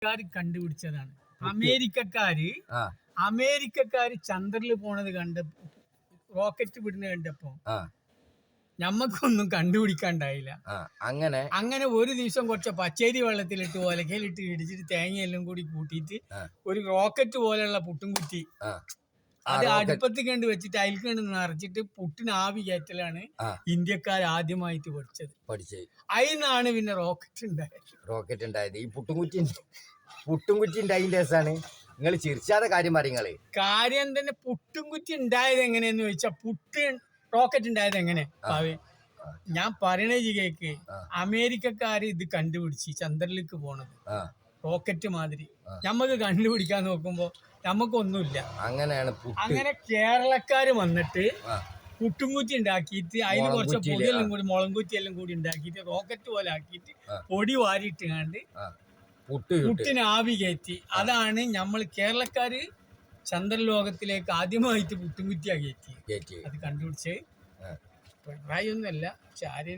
കണ്ടുപിടിച്ചതാണ്. അമേരിക്കക്കാര് ചന്ദ്രനിൽ പോണത് റോക്കറ്റ് വിടുന്നത് കണ്ടപ്പോ ഞമ്മക്കൊന്നും കണ്ടുപിടിക്കാണ്ടായില്ല. അങ്ങനെ ഒരു ദിവസം കുറച്ച് പച്ചരി വെള്ളത്തിലിട്ട് ഒലക്കയിലിട്ട് ഇടിച്ചിട്ട് തേങ്ങയെല്ലാം കൂടി കൂട്ടിയിട്ട് ഒരു റോക്കറ്റ് പോലെയുള്ള പുട്ടും കുറ്റി അത് അടുപ്പത്ത് കണ്ട് വെച്ചിട്ട് അതിൽ കണ്ട് നിറച്ചിട്ട് പുട്ടിന് ആവി കയറ്റലാണ് ഇന്ത്യക്കാർ ആദ്യമായിട്ട് പഠിച്ചത്. അതിനാണ് പിന്നെ റോക്കറ്റ് ഉണ്ടായത്. ഈ പുട്ടും കുറ്റി ഉണ്ടായതിന്റെ ദിവസമാണ് നിങ്ങൾ ചിരിച്ചാതെ കാര്യം പറയുന്നത്. കാര്യം തന്നെ പുട്ടും കുറ്റി ഉണ്ടായത് എങ്ങനെയെന്ന് ചോദിച്ചാൽ റോക്കറ്റ് ഉണ്ടായത് എങ്ങനെ ഞാൻ പറയണേ കേക്ക്. അമേരിക്കക്കാര് ഇത് കണ്ടുപിടിച്ച് ചന്ദ്രനിലേക്ക് പോണത് റോക്കറ്റ് മാതിരി നമ്മക്ക് കണ്ടുപിടിക്കാൻ നോക്കുമ്പോ നമുക്കൊന്നുമില്ല. അങ്ങനെ കേരളക്കാര് വന്നിട്ട് പുട്ടുംകുറ്റി ഉണ്ടാക്കിയിട്ട് അതിന് കുറച്ച് പൊടിയെല്ലാം കൂടി മുളകുറ്റിയെല്ലാം കൂടി ഉണ്ടാക്കിയിട്ട് റോക്കറ്റ് പോലെ ആക്കിയിട്ട് പൊടി വാരിയിട്ട് കണ്ട് പുട്ടിന് ആവി കയറ്റി. അതാണ് നമ്മൾ കേരളക്കാര് ചന്ദ്രലോകത്തിലേക്ക് ആദ്യമായിട്ട് പുട്ടുംകുറ്റിയാ കയറ്റി. അത് കണ്ടുപിടിച്ച് പ്രായമൊന്നുമല്ല, പക്ഷെ ആരെയും